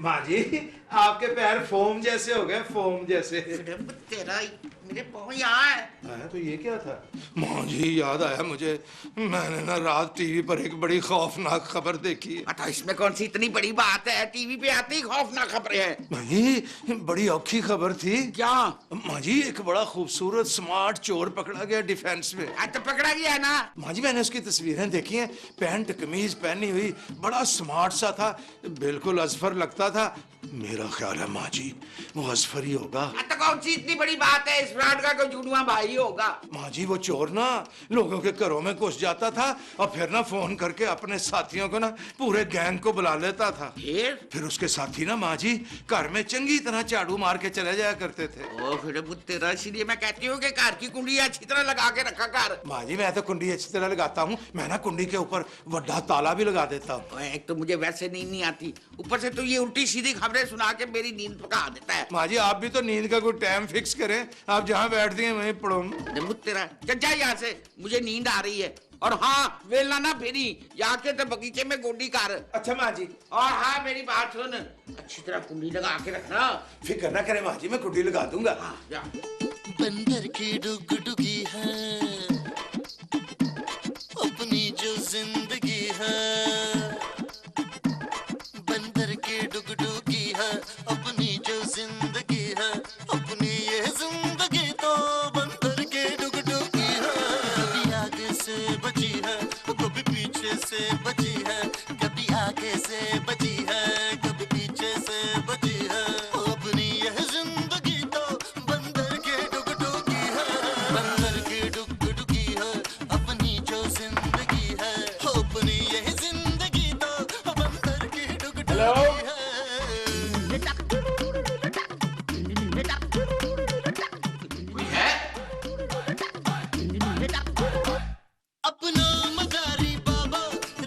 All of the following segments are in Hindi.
माँ जी आपके पैर फोम जैसे हो गए, फोम जैसे। तेरा मेरे पाँव यहाँ है। तो ये क्या था? माँ जी याद आया मुझे, मैंने ना रात टीवी पर एक बड़ी खौफनाक खबर देखी। अच्छा इसमें कौन सी इतनी बड़ी बात है, टीवी पे आती ही खौफनाक खबरें हैं। नहीं, बड़ी औखी खबर थी। क्या? माँ जी एक बड़ा खूबसूरत स्मार्ट चोर पकड़ा गया डिफेंस में। तो पकड़ा गया है ना? माँ जी मैंने उसकी तस्वीरें देखी हैं, पैंट कमीज पहनी हुई, बड़ा स्मार्ट सा था, बिल्कुल अजफर लगता था। मेरा ख्याल है माँ जी वो अजफर ही होगा। तो कौन सी इतनी बड़ी बात है, इस फ्रॉड का कोई जुड़वा भाई होगा। माँ जी वो चोर ना लोगों के घरों में घुस जाता था और फिर ना फोन करके अपने साथियों को ना पूरे गैंग को बुला लेता था। फिर उसके साथी ना माँ जी घर में चंगी तरह झाड़ू मार के चले जाया करते थे। ओ फिर तेरा, इसलिए मैं कहती हूँ कि घर की कुंडी अच्छी तरह लगा के रखा कर। माँ जी मैं तो कुंडी अच्छी तरह लगाता हूँ, मैं ना कुंडी के ऊपर बड़ा ताला भी लगा देता हूँ। एक तो मुझे वैसे नींद नहीं आती, ऊपर से तो ये उल्टी सीधी खबरें सुना के मेरी नींद पका देता है। माँ जी आप भी तो नींद का कोई टाइम फिक्स करें, आप जहाँ बैठती हैं वहीं पढ़ो। तेरा जा यहाँ से, मुझे नींद आ रही है। और हाँ वेला ना फेरी, जाके तो बगीचे में गोडी कर। अच्छा माँ जी। और हाँ मेरी बात सुन, अच्छी तरह कुंडी लगा के रखना। फिक्र ना करें माँ जी मैं कुंडी लगा दूंगा। हाँ, जा। बंदर की डुगडुगी है अपनी जो जिंदगी है, बंदर की डुगडुगी है अपनी जो जिंदगी है, अपनी ये जिंदगी तो बंदर की डुगडुगी है। कभी आगे से बची है कभी पीछे से बची है, कभी आगे से बची है कभी पीछे से बची है, अपनी यह जिंदगी तो बंदर की डुगडुगी है, बंदर की डुगडुगी है अपनी जो जिंदगी है, अपनी यह जिंदगी तो बंदर की डुगडुगी है। अपना मदारी बाबा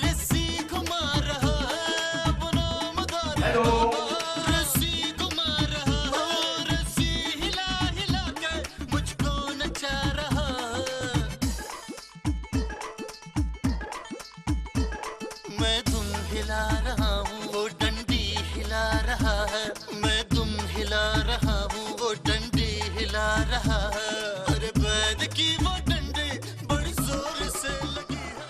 रस्सी घुमा रहा है, अपना मदारी बाबा रस्सी घुमा रहा है, रस्सी हिला हिला के मुझको नचा रहा है। मैं तुम हिला रहा हूँ वो डंडी हिला रहा है, मैं तुम हिला रहा हूँ वो डंडी हिला रहा है, अरे बैद की वो डंडी बड़ी जोर से लगी है।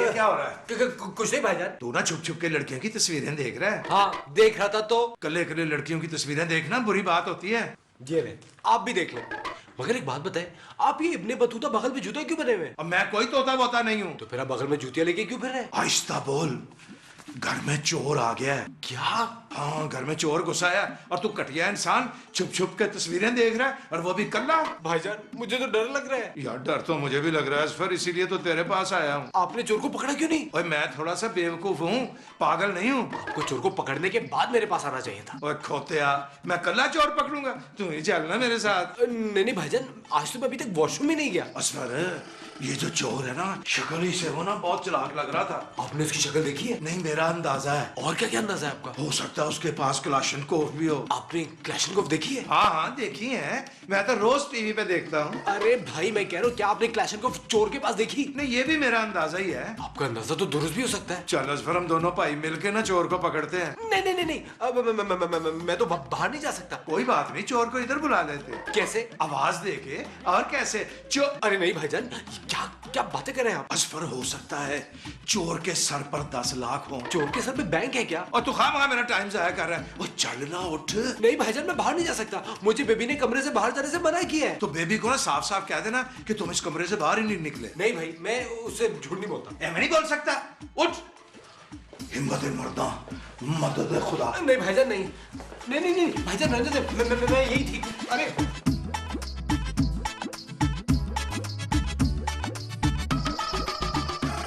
ये क्या हो रहा है? कुछ नहीं भाईजान। तू ना छुप छुप के लड़कियों की तस्वीरें देख रहा है? हाँ देख रहा था तो। कले कले लड़कियों की तस्वीरें देखना बुरी बात होती है। ये ले आप भी देख ले। मगर एक बात बताए, आप ये इब्ने बतूता बगल में जूते क्यों बने हुए? अब मैं कोई तोता वोता नहीं हूँ। तो फिर आप बगल में जूतियां लेके क्यों फिर रहे? आहिस्ता बोल, घर में चोर आ गया है। क्या? हाँ घर में चोर घुसा है और तू कटिया इंसान छुप छुप के तस्वीरें देख रहा है और वो भी कल्ला। भाईजान मुझे तो डर लग रहा है। यार डर तो मुझे भी लग रहा है फिर, इसीलिए तो तेरे पास आया हूँ। आपने चोर को पकड़ा क्यों नहीं? ओए मैं थोड़ा सा बेवकूफ हूँ, पागल नहीं हूँ। आपको चोर को पकड़ने के बाद मेरे पास आना चाहिए था। ओए खोतिया, मैं कल्ला चोर पकड़ूंगा, तू ही चलना मेरे साथ। नहीं नहीं भाईजान, आज तो मैं अभी तक वॉशरूम ही नहीं गया। असफर ये जो चोर है ना शक्ल ही से वो ना बहुत चालाक लग रहा था। आपने उसकी शक्ल देखी है? नहीं मेरा अंदाजा है। और क्या क्या अंदाजा है आपका? हो सकता है उसके पास क्लाशनकोव भी हो। आपने क्लैशनकोव देखी है? हाँ हाँ देखी है, मैं तो रोज टीवी पे देखता हूँ। अरे भाई मैं कह रहा हूँ क्या आपने क्लैशनकोव चोर के पास देखी? नहीं ये भी मेरा अंदाजा ही है। आपका अंदाजा तो दुरुस्त भी हो सकता है। चल असफर हम दोनों भाई मिलके ना चोर को पकड़ते हैं। नहीं नहीं नहीं नहीं, अब मैं तो बाहर नहीं जा सकता। कोई बात नहीं, चोर को इधर बुला लेते। कैसे? आवाज दे के। और कैसे? चोर। अरे नहीं भाईजान, क्या क्या बातें कर रहे हैं आप? असफर हो सकता है चोर के सर पर 10 लाख हो। चोर के सर पे बैंक है क्या? और तू खामखा मेरा टाइम जाया कर रहा है। वो चलना उठ। नहीं भाईजान मैं बाहर नहीं जा सकता, मुझे बेबी ने कमरे से बाहर जाने से मना किया है। तो बेबी को ना साफ साफ कह देना कि तुम इस कमरे से बाहर ही नहीं निकले। नहीं भाई मैं उससे झूठ नहीं बोलता। मैं नहीं बोल सकता, उठ। हिम्मत मर्दा, मदद खुदा। नहीं भाईजान नहीं नहीं नहीं नहीं भाईजान रहने दे, मैं यही ठीक। अरे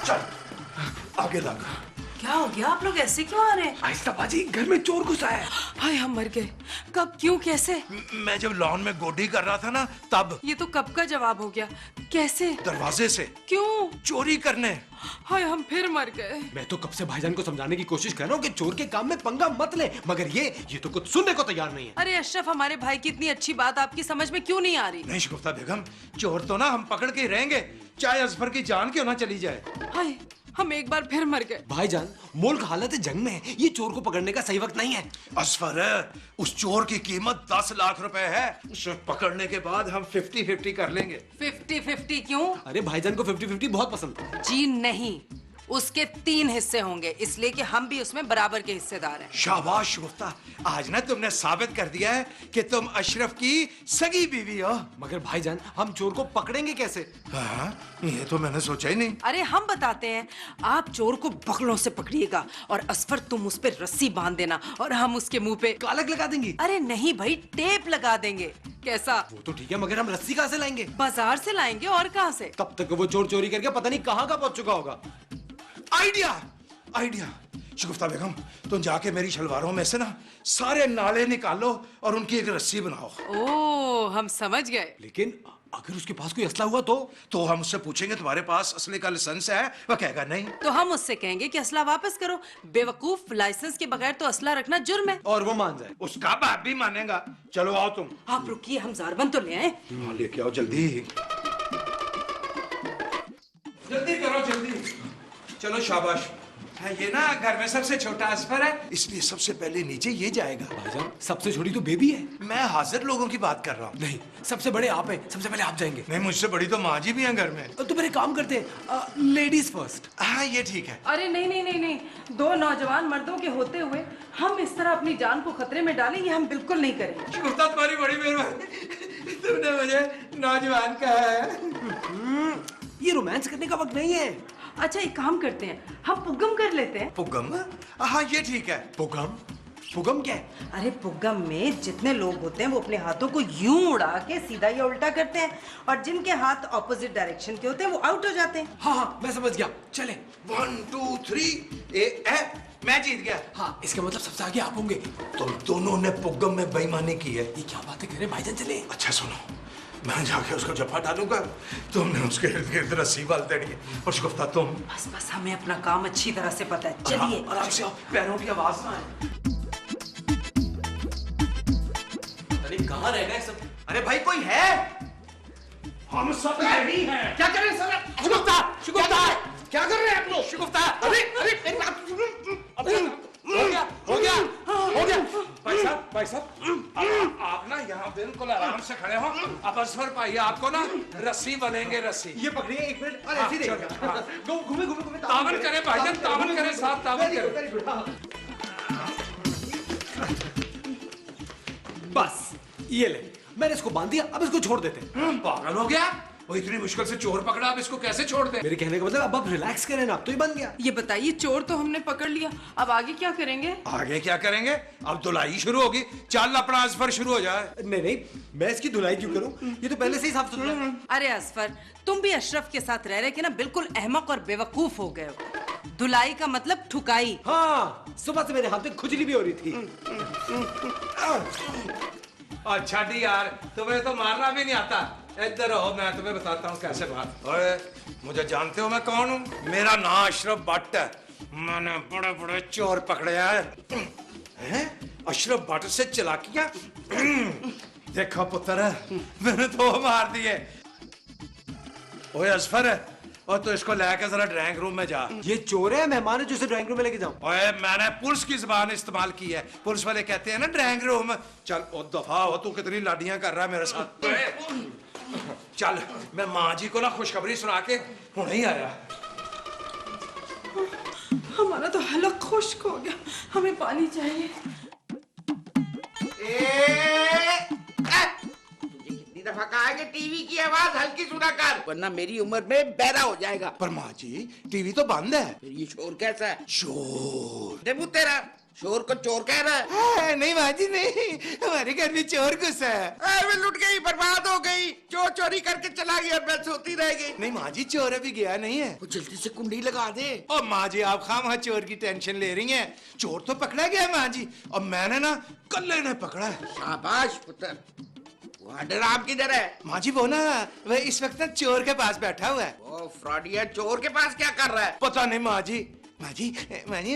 चल आगे लग। क्या हो गया, आप लोग ऐसे क्यों आ रहे हैं? आहिस्ता बाजी, घर में चोर घुसा है। हाय हम मर गए। कब, क्यों, कैसे? मैं जब लॉन में गोडी कर रहा था ना तब। ये तो कब का जवाब हो गया। कैसे? दरवाजे से। क्यों? चोरी करने। हाय हम फिर मर गए। मैं तो कब से भाईजान को समझाने की कोशिश कर रहा हूँ कि चोर के काम में पंगा मत ले, मगर ये तो कुछ सुनने को तैयार नहीं है। अरे अशरफ, हमारे भाई की इतनी अच्छी बात आपकी समझ में क्यों नहीं आ रही? नहीं शगुफ्ता बेगम, चोर तो ना हम पकड़ के ही रहेंगे, चाहे असफर की जान क्यों ना चली जाए। हाय हम एक बार फिर मर गए। भाईजान, मुल्क हालत जंग में है, ये चोर को पकड़ने का सही वक्त नहीं है। असफर, उस चोर की कीमत 10 लाख रुपए है। उसे पकड़ने के बाद हम 50-50 कर लेंगे। 50-50 क्यों? अरे भाईजान को 50-50 बहुत पसंद है। जी नहीं, उसके 3 हिस्से होंगे, इसलिए कि हम भी उसमें बराबर के हिस्सेदार हैं। शाबाश गुफ्ता, आज ना तुमने साबित कर दिया है कि तुम अशरफ की सगी बीवी हो। मगर भाईजान, हम चोर को पकड़ेंगे कैसे? हाँ, ये तो मैंने सोचा ही नहीं। अरे हम बताते हैं, आप चोर को बगलों से पकड़िएगा और असफर तुम उस पे रस्सी बांध देना और हम उसके मुंह पे कालक लगा देंगे। अरे नहीं भाई, टेप लगा देंगे। कैसा? वो तो ठीक है, मगर हम रस्सी कहाँ से लाएंगे? बाजार से लाएंगे, और कहाँ से? तब तक वो चोर चोरी करके पता नहीं कहाँ का पहुंच चुका होगा। Idea, idea. शगुफ्ता बेगम, तुम जाके मेरी शलवारों में से ना सारे नाले निकालो और उनकी एक रस्सी बनाओ। ओह, हम समझ गए। लेकिन अगर उसके पास कोई असला हुआ तो हम उससे पूछेंगे तुम्हारे पास असले का लाइसेंस है? वह कहेगा नहीं। तो हम उससे कहेंगे कि असला वापस करो। बेवकूफ, लाइसेंस के बगैर तो असला रखना जुर्म है। और वो मान जाए। उसका बाप भी मानेगा। चलो आओ तुम। आप रुकिए, हम ज़ारबंद तो ले आए। हाँ, लेके आओ जल्दी। जल्दी करो, जल्दी। चलो शाबाश। हाँ, ये ना घर में सबसे छोटा असफर है, इसलिए सबसे पहले नीचे ये जाएगा। भाईजान, सबसे छोटी तो बेबी है। मैं हाजिर लोगों की बात कर रहा हूँ। नहीं, सबसे बड़े आप हैं, सबसे पहले आप जाएंगे। नहीं, मुझसे बड़ी तो माँ जी भी हैं घर में। तो मेरे काम करते हैं, लेडीज फर्स्ट। हाँ, ये ठीक है। अरे नहीं नहीं नहीं नहीं, 2 नौजवान मर्दों के होते हुए हम इस तरह अपनी जान को खतरे में डालें, ये हम बिल्कुल नहीं करेंगे। गुफ्ता, तुम्हारी बड़ी मेहरबानी, तुमने मुझे नौजवान कहा है। ये रोमांस करने का वक्त नहीं है। अच्छा, एक काम करते हैं, हम पुग्गम कर लेते हैं। पुगम? हाँ, ये ठीक है। पुगम? पुगम क्या है? अरे पुग्गम में जितने लोग होते हैं वो अपने हाथों को यूं उड़ा के सीधा या उल्टा करते हैं, और जिनके हाथ ऑपोजिट डायरेक्शन के होते हैं वो आउट हो जाते हैं। हाँ हाँ, मैं समझ गया। चले। 1 2 3 मैं जीत गया। हाँ, इसका मतलब सबसे आगे आप होंगे। तुम दोनों ने पुगम में बेईमानी की है। ये क्या बातें कर रहे हैं भाईजान? चले। अच्छा सुनो, मैं जाके उसको जफा डालूंगा, तुमने उसके इर्द गिर्द रस्सी बांध देनी है, और शगुफ्ता तुम। बस बस, हमें अपना काम अच्छी तरह से पता है। चलिए आराम से आओ, पैरों की आवाज ना आए। अरे कहाँ रह गए सब? अरे भाई, कोई है? हम सब रेडी हैं। क्या कर रहे हैं सर? शुगुफ्ता, शुगुफ्ता, क्या कर रहे हैं आप लोग? शुगुफ्ता, अरे अरे मेरी बात सुनो। हो गया, हो गया, हो गया। भाई साहब, आप ना यहाँ बिल्कुल आराम से खड़े हो। अब असफर भाई आपको ना रस्सी बनेंगे, रस्सी। ये पकड़िए, एक मिनट। हाँ, ऐसे ही देखिए। हाँ। घूमे घूमे घूमे। तावन करें भाईजान, तावन करें, साथ तावन करें। बस ये ले, मैंने इसको बांध दिया, अब इसको छोड़ देते हैं। पागल हो गया? वो इतनी मुश्किल से चोर पकड़ा, अब इसको कैसे छोड़ दे? मेरे कहने का मतलब अब आप रिलैक्स करें ना, अब तो ये बन गया। ये बताइए, चोर तो हमने पकड़ लिया, अब आगे क्या करेंगे? आगे क्या करेंगे? अब धुलाई शुरू होगी। चल, अपना असफर शुरू हो जाए। नहीं नहीं, मैं इसकी धुलाई क्यों करूं? ये तो पहले से ही साफ सुथरा है। अरे असफर, तुम भी अशरफ के साथ रह रहे के ना बिल्कुल अहमक और बेवकूफ हो गए हो। धुलाई का मतलब ठुकाई। हाँ, सुबह से मेरे हाथ में खुजली भी हो रही थी। अच्छा डी यार, तुम्हें तो मारना भी नहीं आता। इधर हो, मैं तुम्हें बताता हूँ कैसे मार। अरे, मुझे जानते हो मैं कौन हूँ? मेरा नाम अशरफ भट्ट है। मैंने बड़े बड़े चोर पकड़े हैं। अशरफ भट्ट से चालाकियां। देखो पुत्र, मैंने तो मार दिए। ओए असफर, और तो इसको लेकर जरा ड्राइंग रूम में जा। ये चोर है, मेहमान है जो इसे ड्राइंग रूम में लेके जाऊं? ओए, मैंने पुलिस की जुबान इस्तेमाल की है। पुलिस वाले कहते हैं ना ड्राइंग रूम। चल, ओ दफा हो, तू कितनी लाडियां कर रहा है मेरे साथ। चल, मैं माँ जी को ना खुशखबरी सुना के हुणे ही आया। हमारा तो हलक खुश्क हो गया, हमें पानी चाहिए। तुझे कितनी दफा कहा है कि टीवी की आवाज हल्की सुना कर, वरना मेरी उम्र में बहरा हो जाएगा। पर माँ जी, टीवी तो बंद है। फिर ये शोर कैसा है? शोर? देखो तेरा शोर को चोर कह रहा है। नहीं माँ जी, नहीं, हमारे घर में चोर घुसा है। मैं लुट गई, बर्बाद हो गई, चोर चोरी करके चला गया, मैं सोती रह गई। नहीं माँ जी, चोर अभी गया नहीं है। वो जल्दी से कुंडी लगा दे। और माँ जी, आप खामखा चोर की टेंशन ले रही हैं। चोर तो पकड़ा गया माँ जी, और मैंने ना कल्ले ने पकड़ा है। शाबाश पुत्र। वो डराम किधर है? माँ जी, वो ना, वह इस वक्त ना चोर के पास बैठा हुआ है। वो फ्रॉडिया चोर के पास क्या कर रहा है? पता नहीं माँ जी। माँ जी,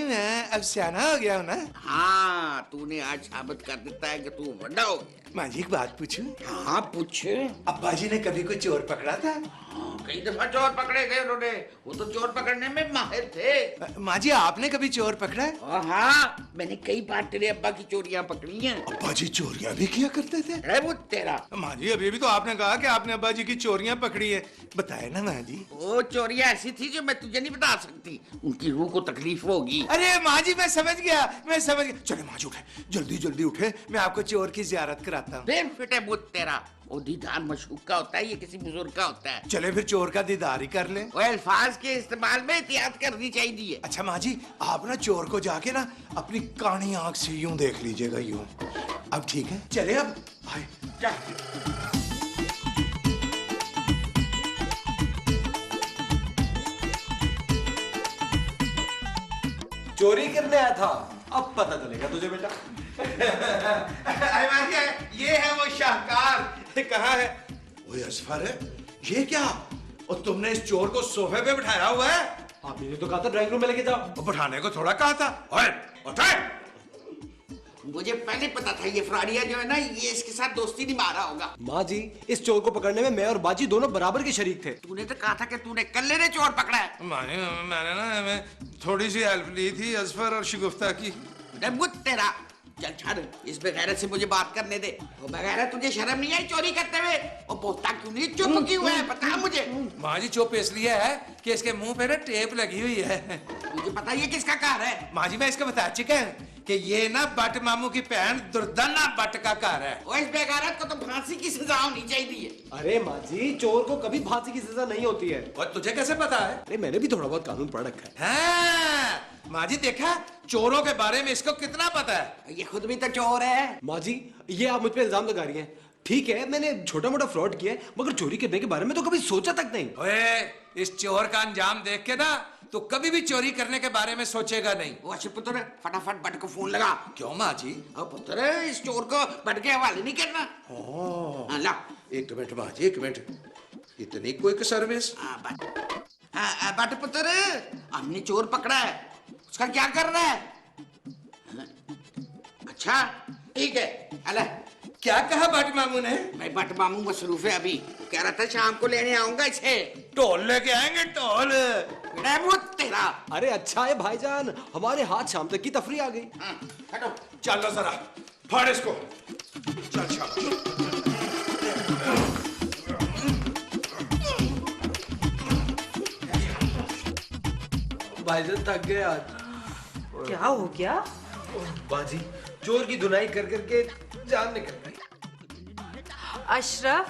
मैं अब सियाना हो गया हूँ ना। हाँ, तूने आज साबित कर देता है कि तू बड़ा हो गया। माँ जी, एक बात पूछूं? हाँ पूछ। अब्बा जी ने कभी कोई चोर पकड़ा था? हाँ कई दफा चोर पकड़े गए उन्होंने, वो तो चोर पकड़ने में माहिर थे। माँ जी आपने कभी चोर पकड़ा है? हाँ, मैंने कई बार तेरे अब्बा की चोरियां पकड़ी हैं। अब्बा जी चोरियां भी किया करते थे? अरे वो तेरा, माँ जी अभी भी तो आपने कहा कि आपने अब्बा जी की चोरियां पकड़ी है, बताए ना माँ जी। वो चोरियां ऐसी थी जो मैं तुझे नहीं बता सकती, उनकी रूह को तकलीफ होगी। अरे माँ जी मैं समझ गया। चले माँ जी उठे, जल्दी जल्दी उठे, मैं आपको चोर की जियारत कराता हूँ। फिर फिटे बुत तेरा, वो दीदार मशहूक का होता है, ये किसी बुजुर्ग का होता है। चले फिर चोर का दीदार ही कर ले। वो अल्फाज के इस्तेमाल में एहतियात करनी चाहिए। अच्छा माँ जी आप ना चोर को जाके ना अपनी कानी आंख से यूं देख लीजिएगा, यूं। अब ठीक है, चले अब आए। चोरी करने आया था, अब पता चलेगा तुझे बेटा। ये है वो शाहकार। कहाँ है? ओए असफर है, ये क्या? और तुमने इस चोर को सोफे पे बिठाया हुआ है? आपने तो कहा था ड्राइंग रूम में लेके जाओ। और बिठाने को थोड़ा कहा था। ओए उठे। मुझे पहले पता था ये फ्राडिया जो है ना, ये इसके साथ दोस्ती नहीं मारा होगा। माँ जी इस चोर को पकड़ने में मैं और बाजी दोनों बराबर के शरीक थे। तूने तो कहा था कि तूने कल्ले ने चोर पकड़ा है। मैंने ना मैं थोड़ी सी हेल्प ली थी असफर और शिगुफ्ता की। तेरा चल छोड़, इस बेगैरत से मुझे बात करने दे। वो बेगैरत, तुझे शर्म नहीं आई चोरी करते हुए? और बोलता क्यों नहीं, चुप क्यों है, बता मुझे। माँ जी चुप इसलिए है कि इसके मुंह पे ना टेप लगी हुई है। मुझे पता ये किसका कार है। माँ जी मैं इसको बता चुका हूँ कि ये ना बट मामू की बहन दुर्दना बट का कार है। और इस बेगैरत को तो फांसी की सजा होनी चाहिए। अरे माँ जी चोर को कभी फांसी की सजा नहीं होती है। और तुझे कैसे पता है? अरे मैंने भी थोड़ा बहुत कानून पढ़ रखा है। हाँ, माँ जी देखा चोरों के बारे में इसको कितना पता है। ये खुद भी तो चोर है। माँ जी ये आप मुझ पे इल्जाम लगा रही हैं। ठीक है मैंने छोटा मोटा फ्रॉड किया है, मगर चोरी करने के बारे में तो कभी सोचा तक नहीं। ओए इस चोर का अंजाम देख के ना तो कभी भी चोरी करने के बारे में सोचेगा नहीं। वो अच्छे पुत्र, फटाफट बट को फोन लगा। क्यों माँ जी? अब पुत्र इस चोर को बट के हवाले नहीं करना। हाँ, ला। एक मिनट माँ जी, एक मिनट। इतनी क्विक सर्विस? बट पुत्र, हमने चोर पकड़ा है, उसका क्या कर रहा है? अच्छा ठीक है। अला क्या कहा बट मामू ने? भाई बट मामू मसरूफ है अभी, कह रहा था शाम को लेने आऊंगा इसे। ढोल लेके आएंगे, ढोल। तेरा। अरे अच्छा है भाईजान, हमारे हाथ शाम तक की तफरी आ गई। हटो। चलो जरा फाड़ इसको। चल शाबाश। भाईजान थक गए आज। क्या हो गया? बाजी चोर की धुनाई कर करके जान निकल गई। अशरफ,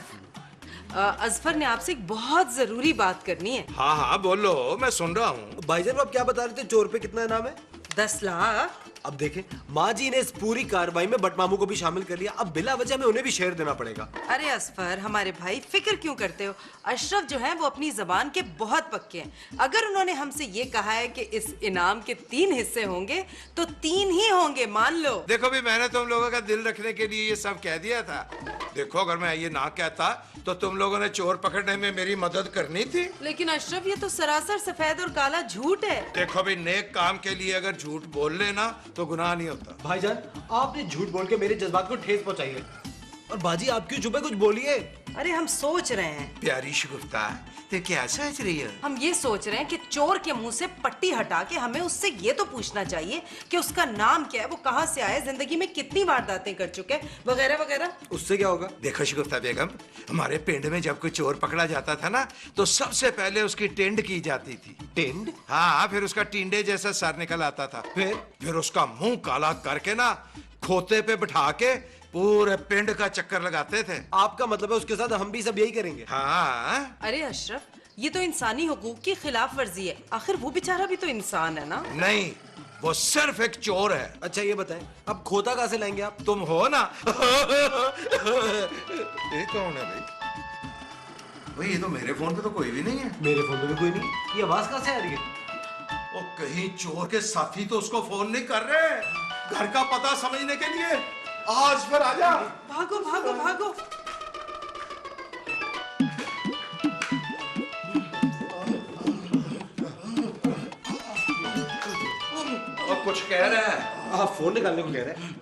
अजफर ने आपसे एक बहुत जरूरी बात करनी है। हाँ हाँ बोलो, मैं सुन रहा हूँ। भाईजान आप क्या बता रहे थे, चोर पे कितना इनाम है? 10 लाख। अब देखें माँ जी ने इस पूरी कार्रवाई में बट मामू को भी शामिल कर लिया, अब बिला वजह में उन्हें भी शेयर देना पड़ेगा। अरे असफर हमारे भाई, फिक्र क्यों करते हो? अशरफ जो है वो अपनी जबान के बहुत पक्के हैं। अगर उन्होंने हमसे ये कहा है कि इस इनाम के 3 हिस्से होंगे तो 3 ही होंगे, मान लो। देखो भी मैंने तुम लोगों का दिल रखने के लिए ये सब कह दिया था। देखो अगर मैं ये ना कहता तो तुम लोगों ने चोर पकड़ने में मेरी मदद करनी थी। लेकिन अशरफ ये तो सरासर सफेद और काला झूठ है। देखो भी नेक काम के लिए अगर झूठ बोल लेना तो गुनाह नहीं होता। भाईजान आपने झूठ बोल के मेरे जज्बात को ठेस पहुंचाई है। और बाजी आप क्यों चुप है, कुछ बोलिए। अरे हम सोच रहे हैं। प्यारी शिगुफ्ता, तो क्या सोच रही है? हम ये सोच रहे हैं कि चोर के मुंह से पट्टी हटा के हमें उससे ये तो पूछना चाहिए कि उसका नाम क्या है, वो कहाँ से आया, जिंदगी में कितनी वारदातें कर चुके हैं, वगैरह वगैरह। उससे क्या होगा? देखो शिगुफ्ता बेगम, हमारे पिंड में जब कोई चोर पकड़ा जाता था ना तो सबसे पहले उसकी टेंड की जाती थी। टेंड? हाँ, फिर उसका टिंडे जैसा सर निकल आता था। फिर उसका मुंह काला करके ना खोते पे बिठा के पूरे पिंड का चक्कर लगाते थे। आपका मतलब है उसके साथ हम भी सब यही करेंगे? हाँ। अरे अशरफ ये तो इंसानी हुकूक की खिलाफ वर्जी है, आखिर वो बेचारा भी तो इंसान है ना। नहीं, वो सिर्फ एक चोर है। अच्छा ये बताएं अब खोता कहाँ से लाएंगे आप? तुम हो ना। ये कौन है भाई? ये तो मेरे फोन पे तो कोई भी नहीं है। मेरे फोन में भी कोई नहीं, ये आवाज कहाँ से आ रही है? वो कहीं चोर के साथी तो उसको फोन नहीं कर रहे घर का पता समझने के लिए। आज फिर आजा। भागो भागो भागो। और कुछ कह रहा है? आप फोन निकालने को कह रहे हैं?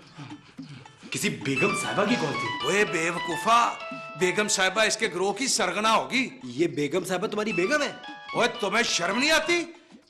किसी बेगम साहिबा की कॉल थी। वे बेवकूफा, बेगम साहिबा इसके ग्रोह की सरगना होगी। ये बेगम साहबा तुम्हारी बेगम है? ओए तुम्हें शर्म नहीं आती?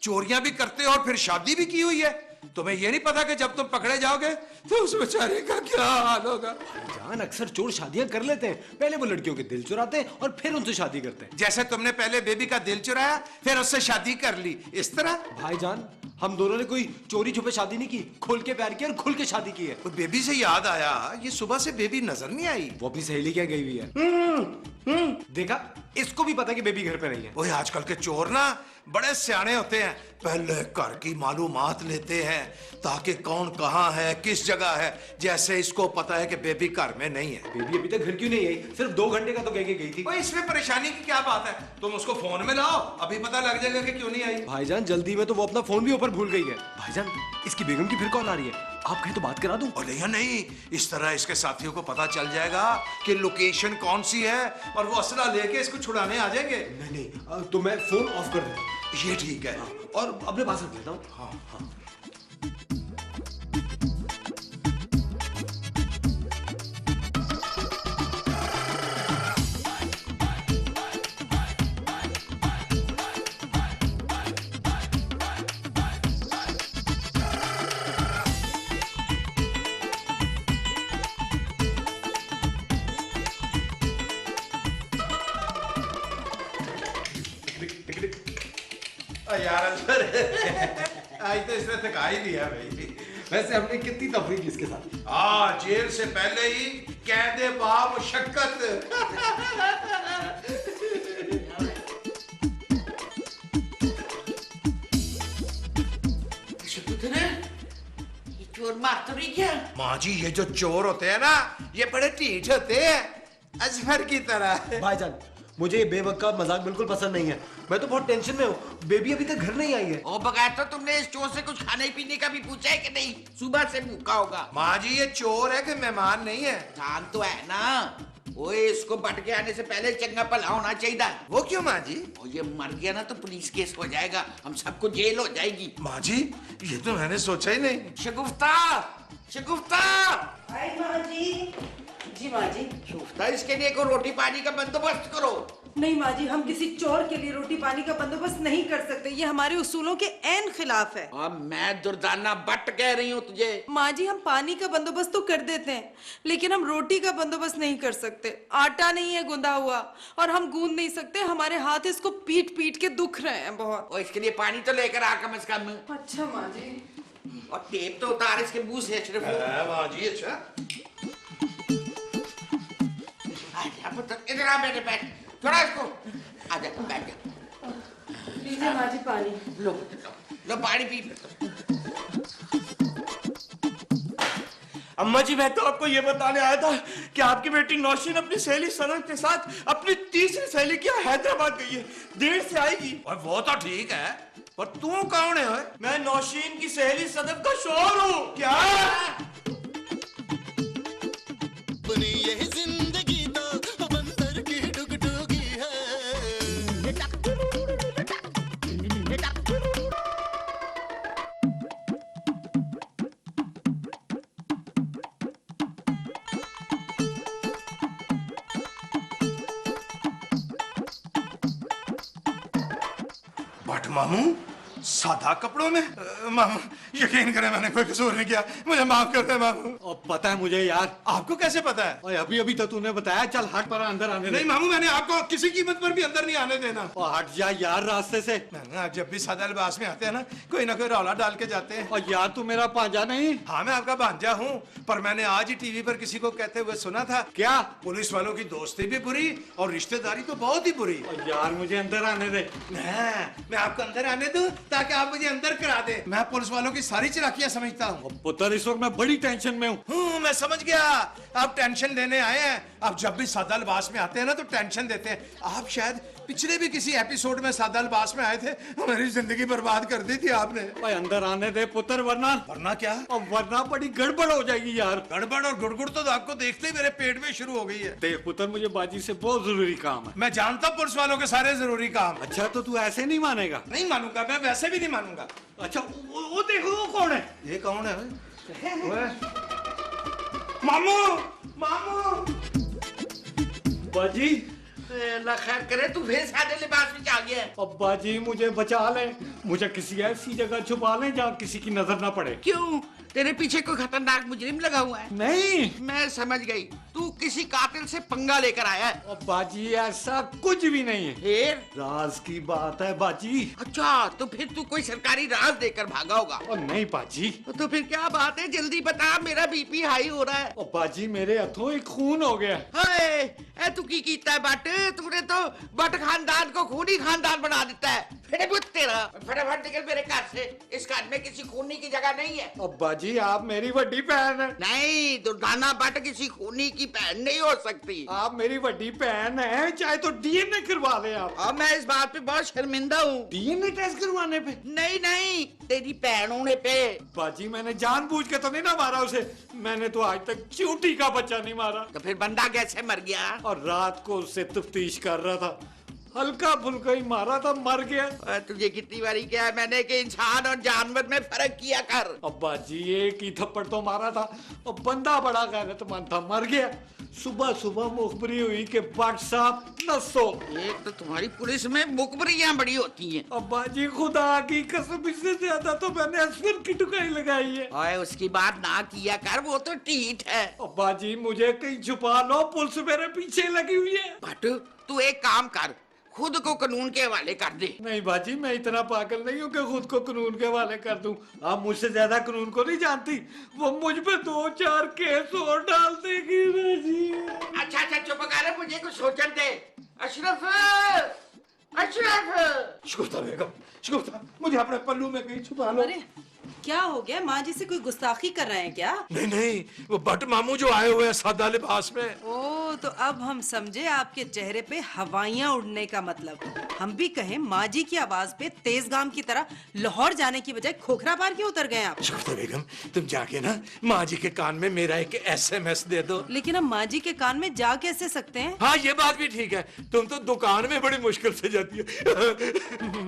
चोरियां भी करते हो और फिर शादी भी की हुई है। तुम्हें ये नहीं पता कि जब तुम पकड़े जाओगे तो उस बेचारे का क्या हाल होगा? जान, अक्सर चोर शादियां कर लेते हैं। पहले वो लड़कियों के दिल चुराते हैं और फिर उनसे शादी करते हैं। जैसे तुमने पहले बेबी का दिल चुराया फिर उससे शादी कर ली, इस तरह। भाईजान, हम दोनों ने कोई चोरी छुपे शादी नहीं की, खुल के प्यार किया और खुल के शादी की है। तो बेबी से याद आया, ये सुबह से बेबी नजर नहीं आई। वो अपनी सहेली क्या गई हुई है। देखा, इसको भी पता कि बेबी घर पे नहीं है। ओए आजकल के चोर ना बड़े सियाने होते हैं, पहले घर की मालूमात लेते हैं ताकि कौन कहाँ है, किस जगह है। जैसे इसको पता है कि बेबी घर में नहीं है। बेबी अभी तक घर क्यों नहीं आई? सिर्फ 2 घंटे का तो कह के गई थी। ओए इसमें परेशानी की क्या बात है? तुम उसको फोन में लाओ, अभी पता लग जाएगा कि क्यों नहीं आई। भाईजान, जल्दी में तो वो अपना फोन भी ऊपर भूल गई है। भाईजान, इसकी बेगम की फिर कॉल आ रही है, आप कहें तो बात करा दूं? और नहीं, इस तरह इसके साथियों को पता चल जाएगा कि लोकेशन कौन सी है और वो असला लेके इसको छुड़ाने आ जाएंगे। नहीं, तो मैं फोन ऑफ कर देता हूं। ये ठीक है। और अपने पास रख लेता हूँ। हाँ। यार अंदर आज तो इसने थका ही दिया भाई। वैसे हमने कितनी तफरीक की इसके साथ। जेल से पहले ही कैदे बाब शक्कत। ये चोर मार तो नहीं क्या? माँ जी, ये जो चोर होते हैं ना, ये बड़े ढीठ होते हैं, अजफर की तरह। भाईजान, मुझे ये बेवक्का मजाक बिल्कुल पसंद नहीं है। मैं तो बहुत टेंशन में हूँ। बेबी अभी तक घर नहीं आई है। ओ बगैर तो तुमने इस चोर से कुछ खाने पीने का भी पूछा है कि नहीं? सुबह से भूखा होगा। माँ जी, ये चोर है कि मेहमान नहीं है? जान तो है ना। ओए, इसको बट के आने से पहले चंगा भला होना चाहिए। वो क्यों माँ जी? और ये मर गया ना तो पुलिस केस हो जाएगा, हम सबको जेल हो जाएगी। माँ जी, ये तो मैंने सोचा ही नहीं। शगुफ्ता, शगुफ्ता, आई माँ जी। जी माँ जी। शगुफ्ता, इसके लिए को रोटी पानी का बंदोबस्त करो। नहीं माँ जी, हम किसी चोर के लिए रोटी पानी का बंदोबस्त नहीं कर सकते, ये हमारे उसूलों के ऐन खिलाफ है। अब मैं दुर्दाना बट कह रही हूँ तुझे। माँ जी, हम पानी का बंदोबस्त तो कर देते हैं, लेकिन हम रोटी का बंदोबस्त नहीं कर सकते। आटा नहीं है गूंदा हुआ और हम गूंद नहीं सकते। हमारे हाथ इसको पीट पीट के दुख रहे हैं बहुत। और इसके लिए पानी तो लेकर आ कम से कम। अच्छा माँ जी। और टेप तो उतार इसके मुंह से सिर्फ। माँ जी, अच्छा। इधर आ, मेरे बैठ थोड़ा इसको। आजा, बैठ जा। लीजिए माँ जी पानी। लो लो पानी पी। अम्मा जी, मैं तो आपको ये बताने आया था कि आपकी बेटी नौशीन अपनी सहेली सनम के साथ अपनी तीसरी सहेली की हैदराबाद गई है, देर से आएगी। और वो तो ठीक है, पर तू कौन है? ओए? मैं नौशीन की सहेली सनम का शोहर हूँ। क्या? अपनी यही जिंदगी तो बंदर की डुगडुगी है। बट मामू, सादा कपड़ों में? मामू, यकीन करें मैंने कोई कसूर नहीं किया, मुझे माफ कर दे मामू। और पता है मुझे यार। आपको कैसे पता है? और अभी अभी तो तूने बताया। चल हट, पर अंदर आने दे। नहीं मामू, मैंने आपको किसी कीमत पर भी अंदर नहीं आने देना। और हट जा यार रास्ते से। मैंने जब भी सादा लिबास में आते हैं ना, कोई ना कोई रौला डाल के जाते हैं। और यार, तू मेरा पांजा नहीं। हाँ, मैं आपका भांजा हूँ, पर मैंने आज ही टीवी पर किसी को कहते हुए सुना था, क्या? पुलिस वालों की दोस्ती भी बुरी और रिश्तेदारी तो बहुत ही बुरी। और यार, मुझे अंदर आने दे। मैं आपको अंदर आने दूं ताकि आप मुझे अंदर करा दे। मैं पुलिस वालों की सारी चालाकियां समझता हूँ। पुत्र, इस वक्त मैं बड़ी टेंशन में हूँ। मैं समझ गया, आप टेंशन लेने आए हैं। आप जब भी सादा लिबास में आते हैं ना तो टेंशन देते हैं। आप शायद पिछले भी किसी एपिसोड में सादा लिबास में आए थे, हमारी जिंदगी बर्बाद कर दी थी आपने। भाई अंदर आने दे पुत्र, वरना क्या? और वरना बड़ी गड़बड़ हो जाएगी यार। गड़बड़ और गुड़गुड़ तो आपको देखते ही मेरे पेट में शुरू हो गई है। देख पुत्र, मुझे बाजी से बहुत जरूरी काम है। मैं जानता हूँ पुलिस वालों के सारे जरूरी काम। अच्छा, तो तू ऐसे नहीं मानेगा? नहीं मानूंगा, मैं वैसे भी नहीं मानूंगा। अच्छा, वो देखो, वो कौन है? ये कौन है? मामू, मामू। अब्बा जी, अल्लाह खैर करे, तू फिर सादे लिबास में आ गया है। अब्बा जी मुझे बचा लें, मुझे किसी ऐसी जगह छुपा लें जहाँ किसी की नजर ना पड़े। क्यों? तेरे पीछे कोई खतरनाक मुजरिम लगा हुआ है? नहीं मैं समझ गई, तू किसी कातिल से पंगा लेकर आया है। अब्बा जी, ऐसा कुछ भी नहीं है, फिर? राज की बात है बाजी। अच्छा, तो फिर तू कोई सरकारी राज देकर भागा होगा। और नहीं बाजी, तो फिर क्या बात है, जल्दी बता, मेरा बीपी हाई हो रहा है। अब्बा जी मेरे हथों एक खून हो गया। हाय, ए तू की कीता है बट? तूने तो बट खानदान को खूनी खानदान बना देता है। तेरा फटाफट निकल मेरे घर से, इस घर में किसी खूनी की जगह नहीं है। अब्बा जी आप मेरी बड़ी बहन है। नहीं, दुर्गाना बट किसी खूनी की बहन नहीं हो सकती। आप मेरी बड़ी बहन है, चाहे तो डीएनए करवा ले आप। और मैं इस बात पे बहुत शर्मिंदा हूँ। डीएनए टेस्ट करवाने पे? नहीं नहीं, तेरी बहन होने पे। बाजी मैंने जानबूझ के तो नहीं ना मारा उसे, मैंने तो आज तक चूटी का बच्चा नहीं मारा। तो फिर बंदा कैसे मर गया? और रात को उससे तफ्तीश कर रहा था, हल्का फुल्का ही मारा था, मर गया। और तुझे कितनी बारी क्या है मैंने कि इंसान और जानवर में फर्क किया कर। अब्बा जी एक ही थप्पड़ तो मारा था, और बंदा बड़ा गैरतमंद था, मर गया। सुबह सुबह मुखबरी हुई कि भट्ट साहब नसो। एक तो तुम्हारी पुलिस में मुखबरियां बड़ी होती हैं। अब्बा जी खुदा की कसम, इससे ज्यादा तो मैंने असफर की टुकाई लगाई है। और उसकी बात ना किया कर, वो तो टीठ है। अब्बा जी मुझे कहीं छुपा लो, पुलिस मेरे पीछे लगी हुई है। बट तू एक काम कर, खुद को कानून के हवाले कर दे। नहीं बाजी, मैं इतना पागल नहीं हूँ कि खुद को कानून के हवाले कर दूं। आप मुझसे ज्यादा कानून को नहीं जानती, वो मुझ पे 2-4 केस और डाल देगी बाजी। अच्छा अच्छा चुप कर, मुझे कुछ सोचने दे। अशरफ, अशरफ। शुक्ता बेगम, शुक्ता, मुझे अपने पल्लू में कहीं छुपा लो। अरे क्या हो गया, माँ जी से कोई गुस्ताखी कर रहे हैं क्या? नहीं नहीं, वो भट्ट मामू जो आए हुए हैं सादा लिबास में। ओ, तो अब हम समझे आपके चेहरे पे हवाइयाँ उड़ने का मतलब। हम भी कहें माँ जी की आवाज पे तेज गाम की तरह लाहौर जाने की बजाय खोखरा पार क्यों उतर गए आप? शुक्ता बेगम, तुम जाके ना माँ जी के कान में मेरा एक SMS दे दो। लेकिन हम माँ जी के कान में जा कैसे सकते हैं? हाँ ये बात भी ठीक है, तुम तो दुकान में बड़ी मुश्किल से जाती है।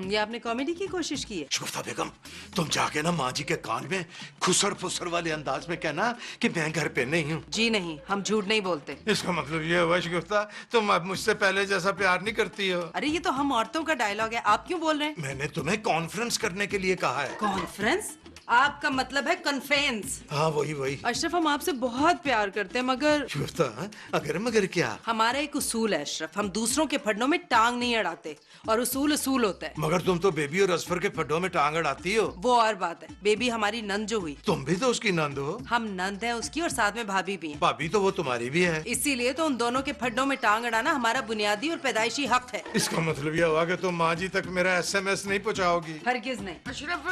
ये आपने कॉमेडी की कोशिश की है? शुक्ता बेगम, तुम जाके ना माँ जी के कान में खुसर फुसर वाले अंदाज में कहना कि मैं घर पे नहीं हूँ। जी नहीं, हम झूठ नहीं बोलते। इसका मतलब ये हुआ शुक्ता, तुम अब मुझसे पहले जैसा प्यार नहीं करती हो। अरे ये तो हम औरतों का डायलॉग है, आप क्यों बोल रहे हैं? मैंने तुम्हें कॉन्फ्रेंस करने के लिए कहा है। कॉन्फ्रेंस? आपका मतलब है कन्फेंस। हाँ वही वही। अशरफ, हम आपसे बहुत प्यार करते हैं, मगर शुक्ता, अगर मगर क्या? हमारा एक उसूल है अशरफ, हम दूसरों के फड्डों में टांग नहीं अड़ाते, और उसूल उसूल होता है। मगर तुम तो बेबी और असफर के फड्डों में टांग अड़ाती हो। वो और बात है, बेबी हमारी नंद जो हुई। तुम भी तो उसकी नंद हो। हम नंद है उसकी, और साथ में भाभी भी हैं। भाभी तो वो तुम्हारी भी है। इसीलिए तो उन दोनों के फड्डों में टांग अड़ाना हमारा बुनियादी और पैदाइशी हक है। इसका मतलब यह हुआ कि तुम माँ जी तक मेरा SMS नहीं पहुँचाओगी। हरगिज नहीं। अशरफ,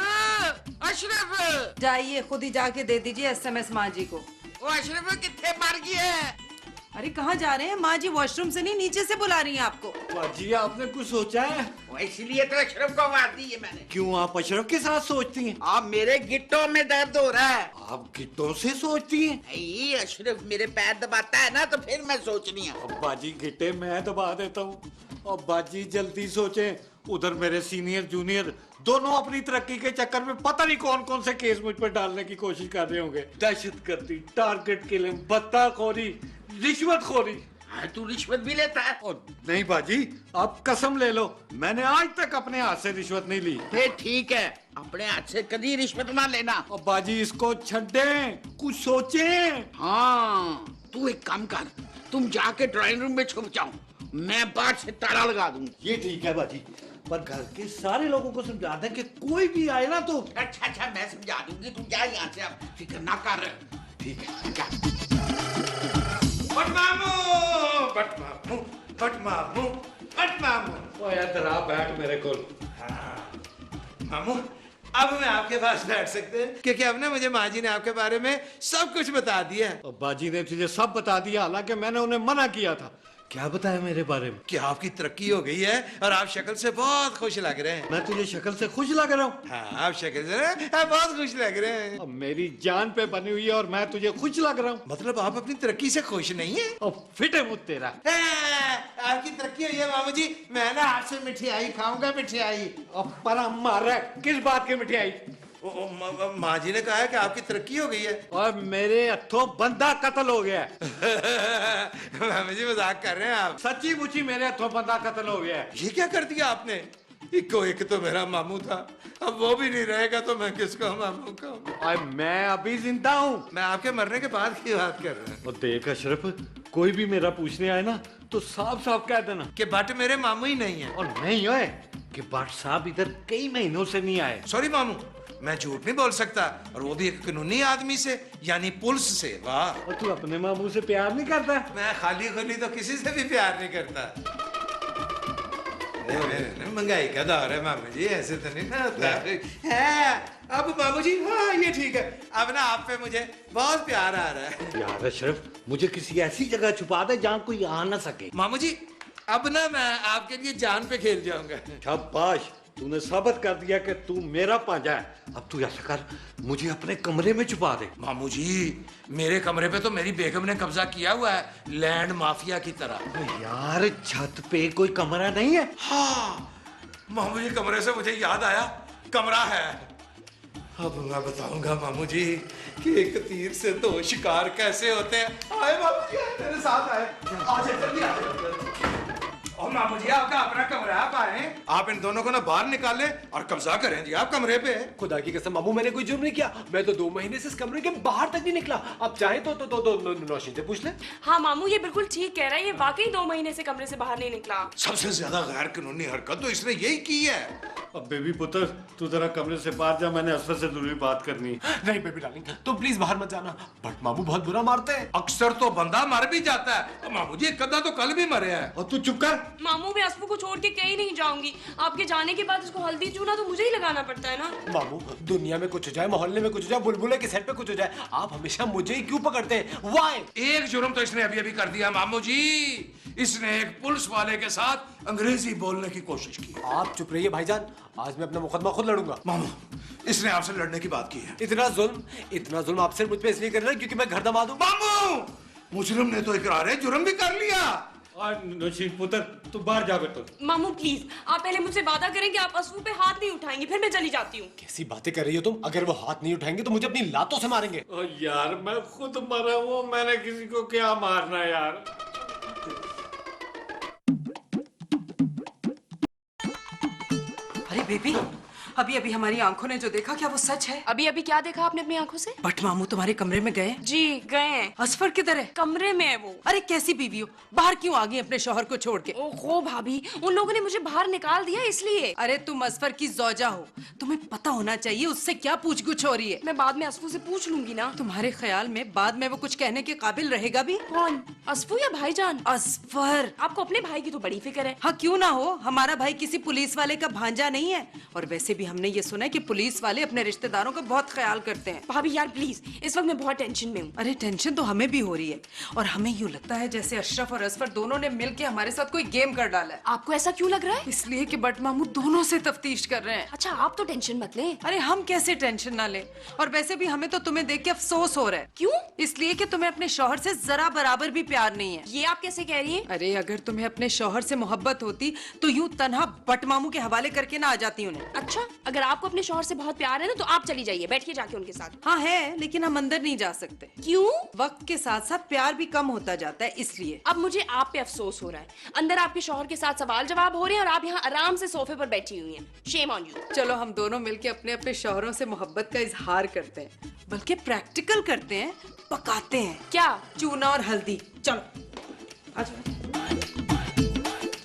अशरफ। जाइए खुद ही जाके दे दीजिए SMS माँ जी को। वो अशरफ कितने मर गई है? अरे कहाँ जा रहे हैं? माँ जी वॉशरूम से नहीं, नीचे से बुला रही हैं आपको। बाजी आपने कुछ सोचा है? वो इसलिए तो अशरफ को मार दी है मैंने। क्यों आप अशरफ के साथ सोचती हैं? अब मेरे गिट्टों में दर्द हो रहा है। आप गिट्टों से सोचती हैं? नहीं, अशरफ मेरे पैर दबाता है ना, तो फिर मैं सोचनी है। अब बाजी गिट्टे मैं दबा देता हूँ। अब बाजी जल्दी सोचें, उधर मेरे सीनियर जूनियर दोनों अपनी तरक्की के चक्कर में पता नहीं कौन कौन से केस मुझ पर डालने की कोशिश कर रहे होंगे। दहशतगर्दी, टारगेट किलिंग, बत्ताखोरी, रिश्वतखोरी। हाँ, तू रिश्वत भी लेता है? और नहीं बाजी, आप कसम ले लो, मैंने आज तक अपने हाथ से रिश्वत नहीं ली। फिर ठीक है, अपने हाथ से कभी रिश्वत ना लेना। और बाजी इसको छड्डें, कुछ सोचें। हाँ, तू एक काम कर, तुम जाके ड्राइंग रूम में छुप जाओ, मैं बाहर से ताला लगा दूंगा। ये ठीक है बाजी, पर घर के सारे लोगों को समझा दें कि कोई भी आए ना तो। अच्छा अच्छा, मैं समझा दूंगी, तू जा यहाँ से, अब फिक्र ना कर। ठीक है। जा। भट्ट मामू, भट्ट मामू, भट्ट मामू, भट्ट मामू। ओ यार जरा बैठ मेरे को। मामू, अब मैं आपके पास बैठ सकते हैं, क्योंकि अब ना मुझे माँ जी ने आपके बारे में सब कुछ बता दिया है। और बाजी ने तुझे सब बता दिया, हालांकि मैंने उन्हें मना किया था। क्या बताया मेरे बारे में? कि आपकी तरक्की हो गई है और आप शक्ल से बहुत खुश लग रहे हैं। मैं तुझे शक्ल से खुश लग रहा हूँ? हाँ, आप शक्ल से ना बहुत खुश लग रहे हैं। अब मेरी जान पे बनी हुई है और मैं तुझे खुश लग रहा हूँ। मतलब आप अपनी तरक्की से खुश नहीं है? अब फिटे मुझ तेरा। आपकी तरक्की हुई है मामू जी, मैं ना आपसे मिठाई खाऊंगा, मिठाई। अब पर मार रहा है, किस बात की मिठाई? माँ जी ने कहा है कि आपकी तरक्की हो गई है। और मेरे हथों बंदा कत्ल हो गया है। मामा जी मजाक कर रहे हैं आप। सच्ची मुची मेरे हथों बंदा कत्ल हो गया है। ये क्या कर दिया आपने? इको एक तो मेरा मामू था, अब वो भी नहीं रहेगा तो मैं किसको मामू कहूँ? और मैं अभी जिंदा हूँ। मैं आपके मरने के बाद की बात कर रहा हूँ। और देख अशरफ, कोई भी मेरा पूछने आए ना तो साफ साफ कह देना कि भट्ट मेरे मामू ही नहीं है। और नहीं है कि भट्ट साहब इधर कई महीनों से नहीं आए। सॉरी मामू, मैं झूठ नहीं बोल सकता, और वो भी एक कानूनी आदमी से, यानी पुलिस से। वाह। और तू अपने मामू से प्यार नहीं करता? मैं खाली खुली तो किसी से भी प्यार नहीं करता। महंगाई का दौर है मामू जी, ऐसे तो नहीं ना होता है। अब मामू जी, हाँ ये ठीक है, अब ना आप पे मुझे बहुत प्यार आ रहा है। यार अशरफ, मुझे किसी ऐसी जगह छुपा दे जहाँ कोई आ ना सके। मामू जी, अब ना मैं आपके लिए जान पे खेल जाऊंगा। शाबाश, तूने साबित कर दिया कि तू मेरा पांजा है। अब तू ऐसा कर, मुझे अपने कमरे में छुपा दे। मामू जी, मेरे कमरे पे तो मेरी बेगम ने कब्जा किया हुआ है, लैंड माफिया की तरह। यार छत पे कोई कमरा नहीं है? हाँ मामू जी, कमरे से मुझे याद आया, कमरा है। अब मैं बताऊंगा मामू जी कि एक तीर से दो शिकार कैसे होते हैं। आए मामू जी, आए, मेरे साथ आए। आ जाए, जल्दी आ जाए। और मामू जी, आपका अपना कमरा है, आप आए। आप इन दोनों को ना बाहर निकालें और कब्जा करें जी आप कमरे पे। खुदा की कसम मामू, मैंने कोई जुर्म नहीं किया। मैं तो 2 महीने से इस कमरे के बाहर तक नहीं निकला। आप चाहे तो नौशीन से पूछ ले। हाँ मामू, ये बिल्कुल ठीक कह रहा है, ये वाकई 2 महीने से कमरे से बाहर नहीं निकला। सबसे ज्यादा गैर कानूनी हरकत तो इसने यही की है। अब बेबी पुत्र, तू जरा कमरे से बाहर जा, मैंने असफर से जरूरी बात करनी। नहीं बेबी डार्लिंग, तुम प्लीज बाहर मत जाना। बट मामू बहुत बुरा मारते हैं। अक्सर तो बंदा मर भी जाता है। मामू जी, एक कदा तो कल भी मरे हैं। और तू चुप कर। मामू, मैं असफू को छोड़ के कहीं नहीं जाऊंगी। आपके जाने के बाद इसको हल्दी चूना तो मुझे ही लगाना पड़ता है ना। मामू, दुनिया में कुछ हो जाए, मोहल्ले में कुछ हो जाए, बुलबुले के सेट पे कुछ हो जाए, आप हमेशा मुझे ही क्यों पकड़ते हैं? व्हाई? एक जुर्म तो इसने अभी अभी कर दिया मामू जी। इसने एक पुलिस वाले के साथ अंग्रेजी बोलने की कोशिश की। आप चुप रहिए भाईजान, आज मैं अपना मुकदमा खुद लड़ूंगा। मामू, इसने आपसे लड़ने की बात की है। इतना जुल्म आपसे मुझ पे इसलिए कर रहा है क्योंकि मैं घर दमा दूं। मामू, मुजरिम ने तो इकरार है जुर्म भी कर लिया। और नौशीन पुत्र, तू बाहर जा बेटा। मामू प्लीज, आप पहले मुझसे वादा करें कि आप असफू पे हाथ नहीं उठाएंगे, फिर मैं चली जाती हूँ। कैसी बातें कर रही हो तुम? अगर वो हाथ नहीं उठाएंगे तो मुझे अपनी लातों से मारेंगे। ओ यार, मैं खुद मरा हूँ, मैंने किसी को क्या मारना यार। अरे बेबी, अभी अभी हमारी आंखों ने जो देखा, क्या वो सच है? अभी अभी क्या देखा आपने अपनी आंखों से? बट मामू तुम्हारे कमरे में गए? जी गए हैं। असफर किधर है? कमरे में है वो। अरे कैसी बीवी हो, बाहर क्यों आ गई अपने शौहर को छोड़ के? ओहो भाभी, उन लोगों ने मुझे बाहर निकाल दिया इसलिए। अरे तुम असफर की जौजा हो, तुम्हें पता होना चाहिए उससे क्या पूछगुछ हो रही है। मैं बाद में असफू से पूछ लूंगी ना। तुम्हारे ख्याल में बाद में वो कुछ कहने के काबिल रहेगा भी? कौन, असफू या भाईजान? असफर। आपको अपने भाई की तो बड़ी फिक्र है। हाँ क्यों ना हो, हमारा भाई किसी पुलिस वाले का भांजा नहीं है। और वैसे भी हमने ये सुना है कि पुलिस वाले अपने रिश्तेदारों का बहुत ख्याल करते हैं। भाभी यार प्लीज, इस वक्त मैं बहुत टेंशन में हूँ। अरे टेंशन तो हमें भी हो रही है, और हमें यूँ लगता है जैसे अशरफ और असफर दोनों ने मिलके हमारे साथ कोई गेम कर डाला है। आपको ऐसा क्यों लग रहा है? इसलिए कि बट मामू दोनों से तफ्तीश कर रहे हैं। अच्छा, आप तो टेंशन मत लें। अरे हम कैसे टेंशन ना लें, और वैसे भी हमें तो तुम्हें देख के अफसोस हो रहा है। क्यों? इसलिए कि तुम्हें अपने शौहर से जरा बराबर भी प्यार नहीं है। ये आप कैसे कह रही हैं? अरे अगर तुम्हें अपने शौहर से मोहब्बत होती तो यूं तन्हा बट मामू के हवाले करके ना आ जाती उन्हें। अच्छा, अगर आपको अपने शौहर से बहुत प्यार है ना तो आप चली जाइए, बैठिए जाके उनके साथ। हाँ है, लेकिन हम अंदर नहीं जा सकते। क्यों? वक्त के साथ साथ प्यार भी कम होता जाता है, इसलिए। अब मुझे आप पे अफसोस हो रहा है। अंदर आपके शौहर के साथ सवाल जवाब हो रहे हैं और आप यहाँ आराम से सोफे पर बैठी हुई हैं। Shame on you. चलो हम दोनों मिलके अपने अपने शौहरों से मोहब्बत का इजहार करते हैं, बल्कि प्रैक्टिकल करते हैं, पकाते हैं। क्या? चूना और हल्दी। चलो अच्छा।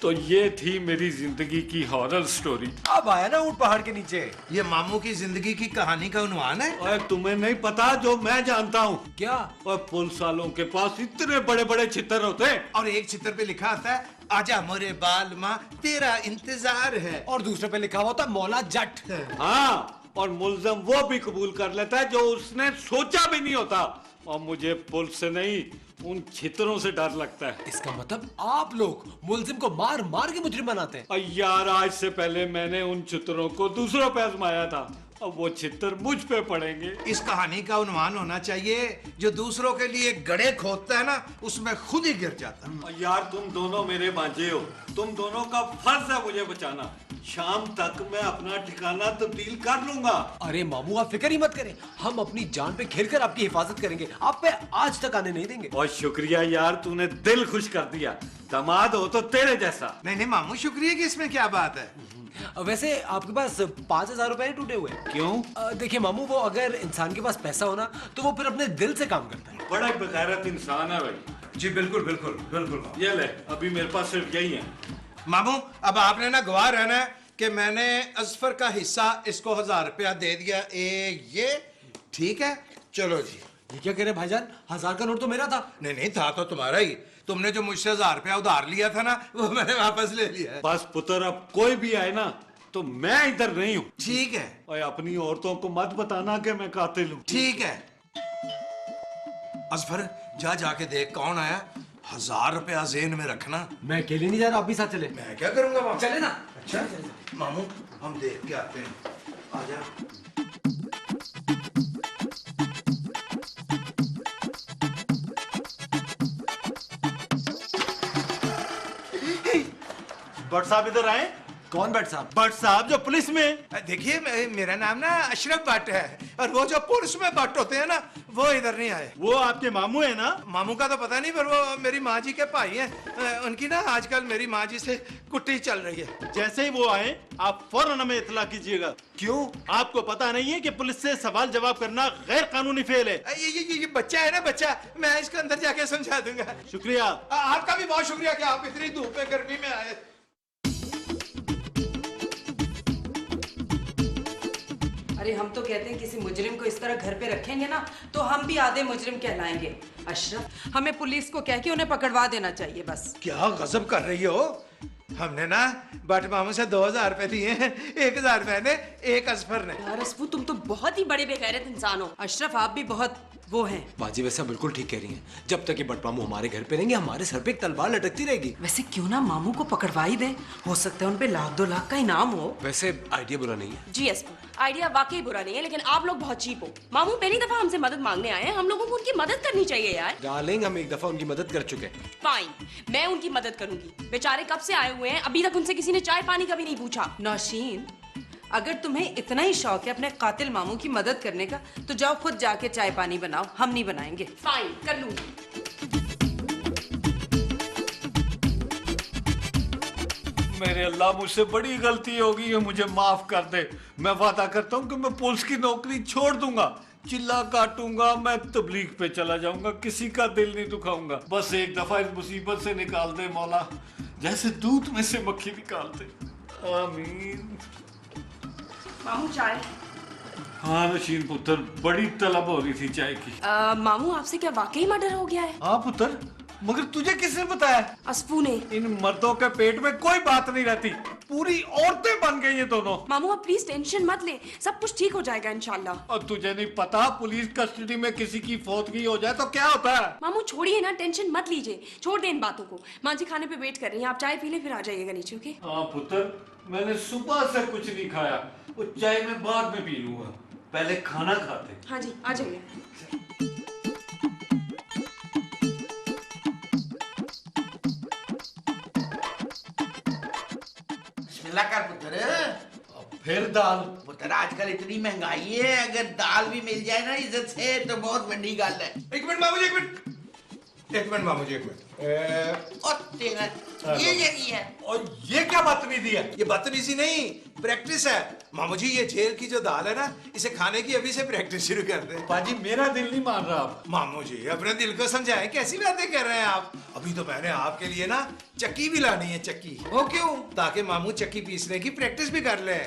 तो ये थी मेरी जिंदगी की हॉरर स्टोरी। अब आया ना ऊंट पहाड़ के नीचे। ये मामू की जिंदगी की कहानी का उन्वान है। और तुम्हें नहीं पता जो मैं जानता हूँ। क्या? और पुलिस वालों के पास इतने बड़े बड़े चित्तर होते हैं। और एक चित्र पे लिखा आता है, आजा मोरे बाल माँ तेरा इंतजार है। और दूसरे पे लिखा हुआ था मौला जट। हाँ, और मुल्जम वो भी कबूल कर लेता है जो उसने सोचा भी नहीं होता। और मुझे पुलिस से नहीं, उन चित्रों से डर लगता है। इसका मतलब आप लोग मुल्जिम को मार मार के मुजरिम बनाते हैं। और यार, आज से पहले मैंने उन चित्रों को दूसरों पे आजमाया था, अब वो चित्र मुझ पे पड़ेंगे। इस कहानी का उन्वान होना चाहिए, जो दूसरों के लिए गड्ढे खोदता है ना, उसमें खुद ही गिर जाता है। और यार, तुम दोनों मेरे भांजे हो, तुम दोनों का फर्ज है मुझे बचाना। शाम तक मैं अपना ठिकाना तब्दील कर लूंगा। अरे मामू आप फिक्र ही मत करें, हम अपनी जान पे खेलकर आपकी हिफाजत करेंगे, आप पे आज तक आने नहीं देंगे। और शुक्रिया यार, तूने दिल खुश कर दिया। दामाद हो तो तेरे जैसा। नहीं नहीं मामू, शुक्रिया की इसमें क्या बात है। वैसे आपके पास 5,000 रुपए टूटे हुए हैं। क्यों? देखिए मामू, वो अगर इंसान के पास पैसा हो ना तो वो फिर अपने दिल से काम करता है। बड़ा बेगैरत इंसान है भाई। जी बिल्कुल बिल्कुल बिल्कुल मामू। ये ले, अभी मेरे पास सिर्फ यही है। मामू अब आपने ना गवाह रहना है कि मैंने अजफर का हिस्सा इसको 1000 रुपया दे दिया। ये ठीक है, चलो जी। ये क्या कह रहे भाईजान, 1000 का नोट तो मेरा था। नहीं नहीं, था तो तुम्हारा ही। तुमने जो मुझसे 1000 रुपया उधार लिया था ना, वो मैंने वापस ले लिया है। बस पुत्र, अब कोई भी आए ना तो मैं इधर नहीं हूँ। ठीक है और अपनी औरतों को मत बताना कि मैं कातिल हूँ। ठीक है। अजफर जा जाके देख कौन आया। 1000 रुपया जेन में रखना। मैं अकेले नहीं जा रहा, आप भी साथ चले। मैं क्या करूंगा वहां? चले ना। अच्छा मामू, हम देख के आते हैं। आजा। भट्ट साहब इधर आए। कौन भट्ट साहब? भट्ट साहब जो पुलिस में। देखिए मेरा नाम ना अशरफ भट्ट है, और वो जो पुलिस में भट्ट होते हैं ना, वो इधर नहीं आए। वो आपके मामू है ना? मामू का तो पता नहीं, पर वो मेरी माँ जी के भाई हैं। उनकी ना आजकल मेरी माँ जी से कुट्टी चल रही है। जैसे ही वो आए आप फौरन हमें इतला कीजिएगा। क्यों? आपको पता नहीं है कि पुलिस से सवाल जवाब करना गैर कानूनी फेल है। ये बच्चा है ना, बच्चा, मैं इसको अंदर जाके समझा दूंगा। शुक्रिया। आपका भी बहुत शुक्रिया कि आप इतनी धूप में गर्मी में आए। अरे हम तो कहते हैं किसी मुजरिम को इस तरह घर पे रखेंगे ना तो हम भी आधे मुजरिम कहलाएंगे। अशरफ, हमें पुलिस को कह के उन्हें पकड़वा देना चाहिए बस। क्या गजब कर रही हो? हमने ना भट्ट मामू से 2000 रुपए दिए हैं, 1000 मैंने, 1 अजफर ने। यार असफू, तुम तो बहुत ही बड़े बेगैरत इंसान हो। अशरफ, आप भी बहुत वो हैं। बाजी वैसे आप बिल्कुल ठीक कह रही हैं। जब तक ये भट्ट मामू हमारे घर पे रहेंगे, हमारे सर पे एक तलवार लटकती रहेगी। वैसे क्यों ना मामू को पकड़वा ही दें, हो सकता है उन पे 1-2 लाख का इनाम हो। वैसे आइडिया बुरा नहीं है। जी असफू, आइडिया वाकई बुरा नहीं है, लेकिन आप लोग बहुत चीप हो। मामू पहली दफा हमसे मदद मांगने आए हैं, हम लोगों को उनकी मदद करनी चाहिए यार। डार्लिंग, हम एक दफा उनकी मदद कर चुके हैं। फाइन, मैं उनकी मदद करूंगी। बेचारे कब से आए हुए हैं, अभी तक उनसे किसी ने चाय पानी का भी नहीं पूछा। नौशीन, अगर तुम्हें इतना ही शौक है अपने कातिल मामू की मदद करने का तो जाओ खुद जाके चाय पानी बनाओ, हम नहीं बनाएंगे। फाइन, कर लूंगी। मेरे अल्लाह, मुझसे बड़ी गलती होगी है, मुझे माफ कर दे। मैं वादा करता हूँ कि मैं पुलिस की नौकरी छोड़ दूंगा, चिल्ला काटूंगा, मैं तबलीग पे चला जाऊंगा, किसी का दिल नहीं दुखाऊंगा। बस एक दफा इस मुसीबत से निकाल दे मौला, जैसे दूध में से मक्खी निकालते। आमीन। मामू चाय। हाँ नशीन पुत्र, बड़ी तलब हो रही थी चाय की। मामू आपसे क्या वाकई मर्डर हो गया है? हाँ पुत्र, मगर तुझे किसने बताया? असफू ने। इन मर्दों के पेट में कोई बात नहीं रहती, पूरी औरतें बन गई ये दोनों। मामू आप प्लीज टेंशन मत ले, सब कुछ ठीक हो जाएगा इंशाल्लाह। और तुझे नहीं पता, पुलिस कस्टडी में किसी की फौतगी हो जाए तो क्या होता है? मामू छोड़िए ना, टेंशन मत लीजिए, छोड़ दें इन बातों को। माँ जी खाने पे वेट कर रही हैं, आप चाय पी लें फिर आ जाइएगा नीचे। ओके? हाँ पुत्र, मैंने सुबह से कुछ नहीं खाया, वो चाय मैं बाद में पी लूंगा, पहले खाना खाते। हाँ जी, आ जाइए। बिस्मिल्लाह कर पुत्र। फिर दाल? पुत्र आजकल इतनी महंगाई है, अगर दाल भी मिल जाए ना इज्जत से तो बहुत बड़ी गल है। एक मिनट मामू जी, एक मिनट मामू जी, एक मिनट। और तेरा ये यही है। और ये क्या बदतमीजी है? ये बदतमीजी नहीं, प्रैक्टिस है। मामू जी, ये जेल की जो दाल है ना, इसे खाने की अभी से प्रैक्टिस शुरू कर दे। बाजी मेरा दिल नहीं मान रहा आप। मामू जी अपने दिल को समझाएं, कैसी बातें कर रहे हैं आप? अभी तो मैंने आपके लिए ना चक्की भी लानी है, चक्की। वो क्यों? ताकि मामू चक्की पीसने की प्रैक्टिस भी कर ले।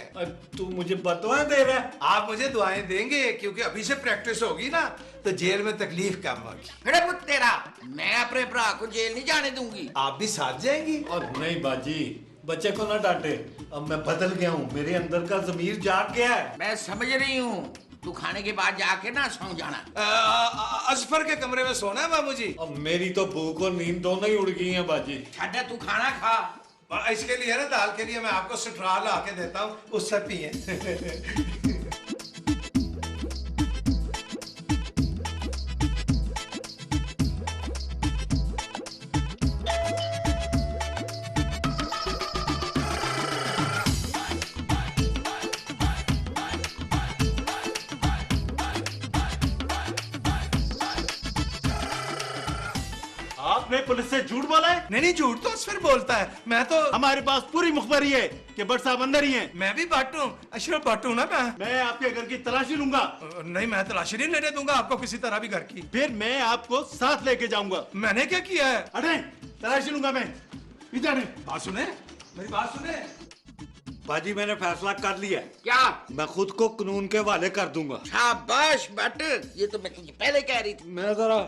तू मुझे बददुआएं दे रहा है? आप मुझे दुआएं देंगे, क्योंकि अभी से प्रैक्टिस होगी ना तो जेल में तकलीफ कम होगी। अरे पुत्र तेरा, मैं अपने भरा को जेल नहीं जाने दूंगी। आप भी साथ जाएंगी? और नहीं बाजी, बच्चे को ना डांटे, अब मैं बदल गया हूँ, मेरे अंदर का जमीर जाग गया है। मैं समझ रही हूँ, तू खाने के बाद जाके ना सो जाना। अजफर के कमरे में सोना है मामू जी। अब मेरी तो भूख और नींद दोनों ही उड़ गई हैं बाजी। छाड़ा, तू खाना खा। इसके लिए ना दाल के लिए मैं आपको स्ट्रॉ ला के देता हूँ, उससे पिए। आपने पुलिस से झूठ बोला है? नहीं नहीं, झूठ तो असफर बोलता है। मैं तो हमारे पास पूरी मुखबरी है कि भट्ट साहब अंदर ही हैं। मैं भी भट्ट हूँ, अशरफ भट्ट हूँ ना मैं आपके घर की तलाशी लूंगा। नहीं, मैं तलाशी नहीं लेने दूंगा आपको किसी तरह भी घर की। फिर मैं आपको साथ लेके जाऊंगा। मैंने क्या किया है? अरे तलाशी लूंगा मैं। इधर है। बात सुने, मेरी बात सुने। बाजी मैंने फैसला कर लिया है। क्या? मैं खुद को कानून के हवाले कर दूंगा। शाबाश बट, ये तो मैं तुझे पहले कह रही थी। मैं जरा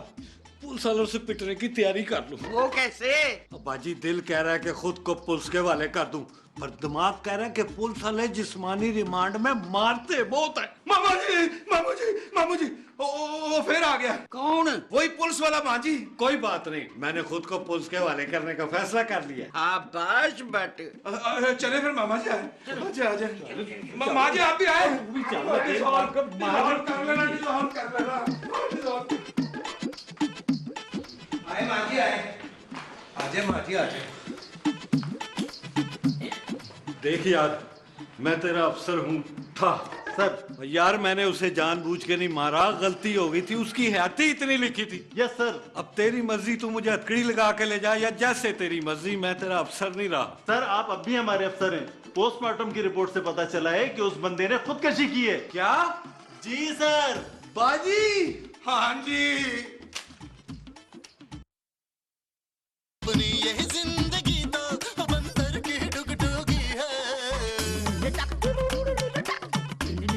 पुलिस वालों से पिटने की तैयारी कर लूं। वो कैसे? अब बाजी दिल कह रहा है कि खुद को पुलिस के हवाले कर दूं, पर दिमाग कह रहा है कि पुलिस वाले जिस्मानी रिमांड में मारते बहुत है। मामू जी, मामू जी, मामू जी, ओ फिर आ गया। कौन? वही पुलिस वाला मांझी। कोई बात नहीं, मैंने खुद को पुलिस के हवाले करने का फैसला कर लिया। शाबाश बट। चले फिर मामा जी आए। आजा आजा। मामा जी आप भी आए। आए माजी आए। आजे माजी आजे। देख यार, मैं तेरा अफसर हूँ था सर। यार मैंने उसे जानबूझ के नहीं मारा, गलती हो गई थी, उसकी हयाती इतनी लिखी थी। Yes sir. अब तेरी मर्जी, तू मुझे हथकड़ी लगा के ले जा या जैसे तेरी मर्जी, मैं तेरा अफसर नहीं रहा। सर आप अब भी हमारे अफसर हैं। पोस्टमार्टम की रिपोर्ट से पता चला है कि उस बंदे ने खुदकशी की है। क्या? जी सर। बाजी। हाँ जी,